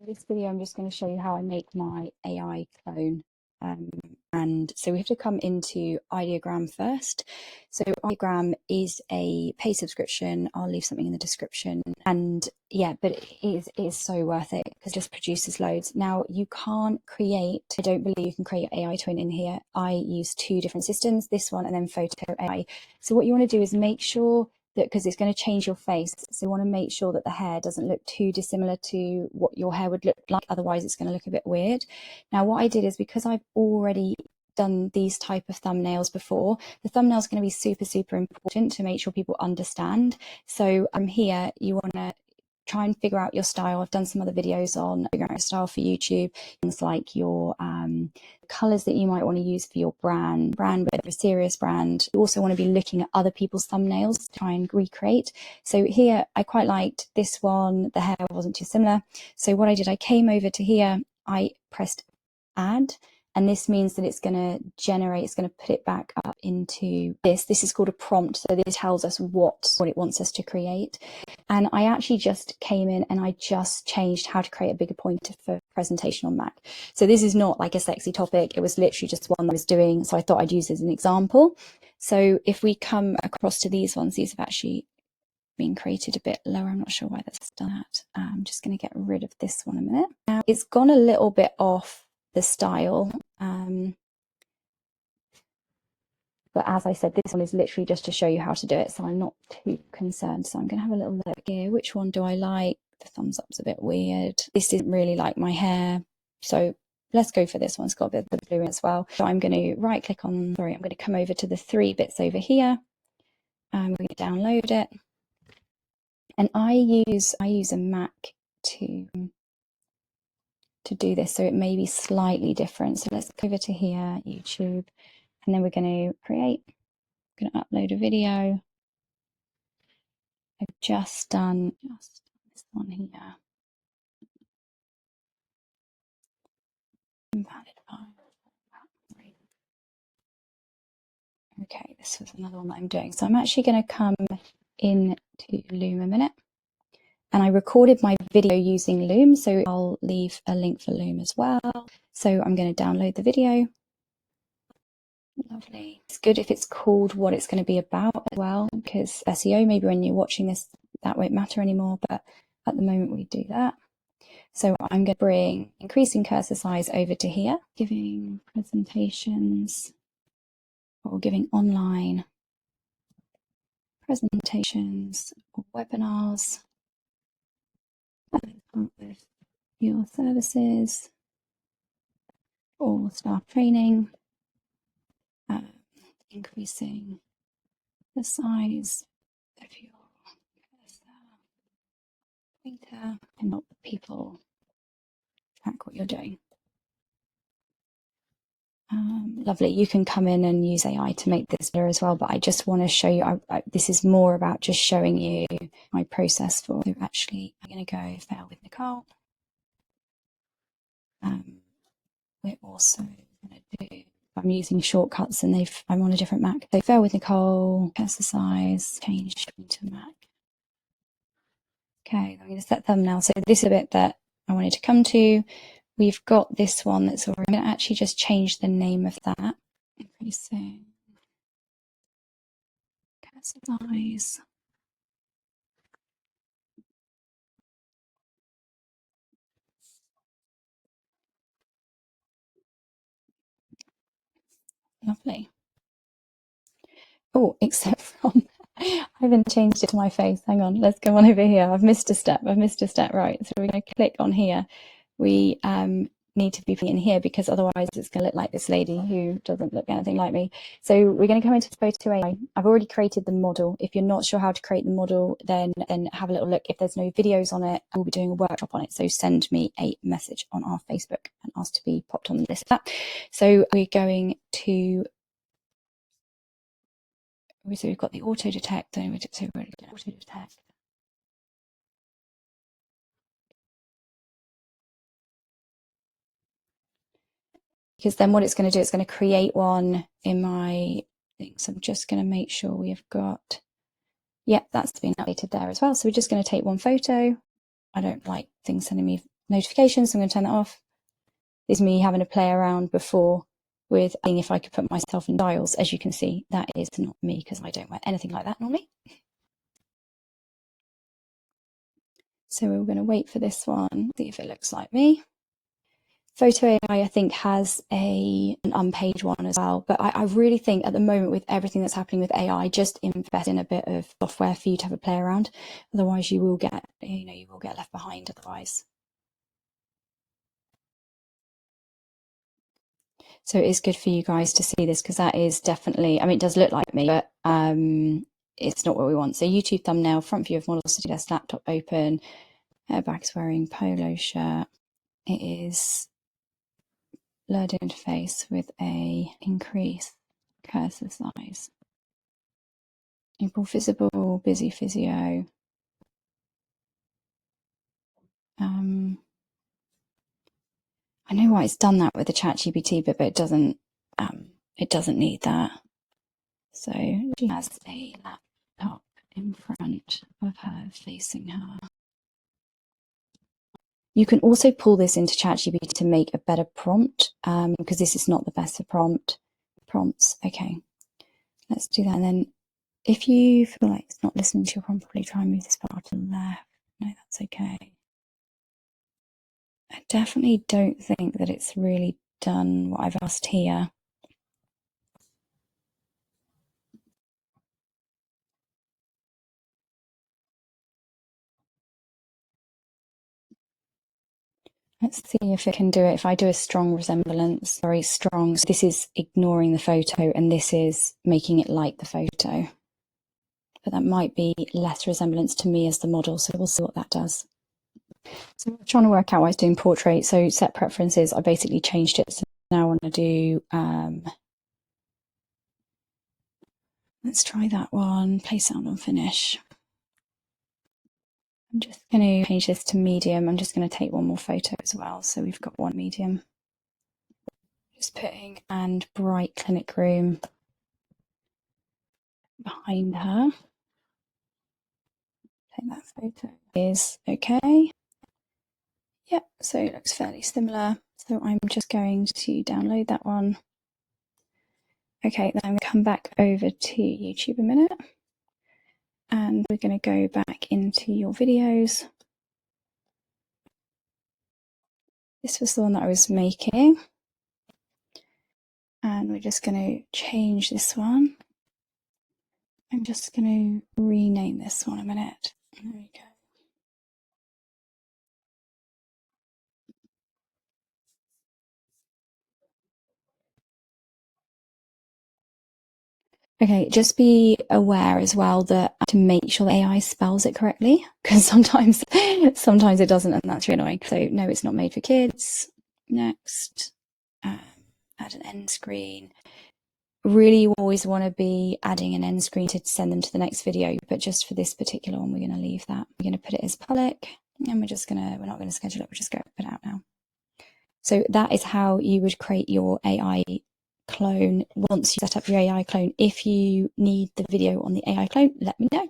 In this video, I'm just going to show you how I make my AI clone. And so we have to come into Ideogram first. So Ideogram is a paid subscription. I'll leave something in the description. And yeah, but it is so worth it because it just produces loads. Now you can't create, I don't believe you can create your AI twin in here. I use two different systems, this one and then Photo AI. So what you want to do is make sure that, because it's going to change your face, so you want to make sure that the hair doesn't look too dissimilar to what your hair would look like, otherwise it's going to look a bit weird. Now what I did is, because I've already done these type of thumbnails before, the thumbnail is going to be super important to make sure people understand. So here you want to try and figure out your style. I've done some other videos on figuring out your style for YouTube, things like your colors that you might want to use for your brand, whether a serious brand. You also want to be looking at other people's thumbnails to try and recreate. So here I quite liked this one, the hair wasn't too similar. So what I did, I came over to here, I pressed add, and this means that it's going to generate, it's going to put it back up into this. This is called a prompt. So this tells us what it wants us to create. And I actually just came in and I just changed how to create a bigger pointer for presentation on Mac. So this is not like a sexy topic. It was literally just one that I was doing. So I thought I'd use it as an example. So if we come across to these ones, these have actually been created a bit lower. I'm not sure why that's done that. I'm just going to get rid of this one a minute. Now it's gone a little bit off the style. But as I said, this one is literally just to show you how to do it, so I'm not too concerned. So I'm going to have a little look here. Which one do I like? The thumbs up's a bit weird. This isn't really like my hair, so let's go for this one. It's got a bit of blue in as well. So I'm going to right click on, I'm going to come over to the three bits over here. I'm going to download it. And I use a Mac to do this, so it may be slightly different. So let's go over to here, YouTube, and then we're going to create. I'm going to upload a video. I've just done this one here. Invalid file. Okay, this was another one that I'm doing. So I'm actually going to come into Loom a minute. And I recorded my video using Loom, so I'll leave a link for Loom as well. So I'm going to download the video. Lovely. It's good if it's called what it's going to be about as well, because SEO, maybe when you're watching this, that won't matter anymore, but at the moment we do that. So I'm going to bring increasing cursor size over to here, giving presentations or giving online presentations or webinars with your services or staff training, increasing the size of your pointer and help people track what you're doing. Lovely. You can come in and use AI to make this better as well, but I just want to show you, this is more about just showing you my process for. So actually, I'm going to go fail with Nicole. We're also going to do, I'm using shortcuts and I'm on a different Mac. So fail with Nicole, cursor size, change to Mac. Okay, I'm going to set thumbnail. So this is a bit that I wanted to come to. We've got this one that's already, I'm going to actually just change the name of that. Increasing cursor size. Lovely. Oh, except from, I haven't changed it to my face. Hang on, let's go on over here. I've missed a step. Right. So we're going to click on here. We need to be in here because otherwise it's going to look like this lady who doesn't look anything like me. So we're going to come into Photo AI. I've already created the model. If you're not sure how to create the model, then have a little look. If there's no videos on it, we'll be doing a workshop on it. So send me a message on our Facebook and ask to be popped on the list of that. So we're going to, so we've got the auto detect, so we're going to auto detect. Because then what it's going to do, it's going to create one in my thing. So I'm just going to make sure we've got, yep, that's been updated there as well. So we're just going to take one photo. I don't like things sending me notifications, so I'm going to turn that off. This is me having to play around before with if I could put myself in dials. As you can see, that is not me because I don't wear anything like that normally. So we're going to wait for this one, see if it looks like me. Photo AI, I think, has an unpaid one as well. But I really think at the moment, with everything that's happening with AI, just invest in a bit of software for you to have a play around. Otherwise, you will get left behind otherwise. So it is good for you guys to see this because that is definitely, I mean, it does look like me, but it's not what we want. So YouTube thumbnail, front view of model sitting desk, laptop open, back is wearing polo shirt. It is blurred interface with a increase cursor size. April visible, busy physio. I know why it's done that with the ChatGPT, but it doesn't need that. So she has a laptop in front of her, facing her. You can also pull this into ChatGPT to make a better prompt, because this is not the best for prompts. Okay, let's do that. And then if you feel like it's not listening to you properly, try and move this bar to the left. No, that's okay. I definitely don't think that it's really done what I've asked here. Let's see if it can do it. If I do a strong resemblance, very strong. So this is ignoring the photo and this is making it like the photo. But that might be less resemblance to me as the model. So we'll see what that does. So I'm trying to work out why it's doing portrait. So set preferences, I basically changed it. So now I want to do, let's try that one, play sound on finish. I'm just going to change this to medium. I'm just going to take one more photo as well. So we've got one medium. Just putting and bright clinic room behind her. Take that photo. Is okay. Yep, so it looks fairly similar. So I'm just going to download that one. Okay, then I'm going to come back over to YouTube a minute. And we're going to go back into your videos. This was the one that I was making. And we're just going to change this one. I'm just going to rename this one a minute. There we go. Okay, just be aware as well that to make sure the AI spells it correctly, because sometimes it doesn't, and that's really annoying. So no, it's not made for kids. Next, add an end screen. Really, you always want to be adding an end screen to send them to the next video, but just for this particular one, we're going to leave that. We're going to put it as public, and we're not going to schedule it. We're just going to put it out now. So that is how you would create your AI clone once you set up your AI clone. If you need the video on the AI clone, let me know.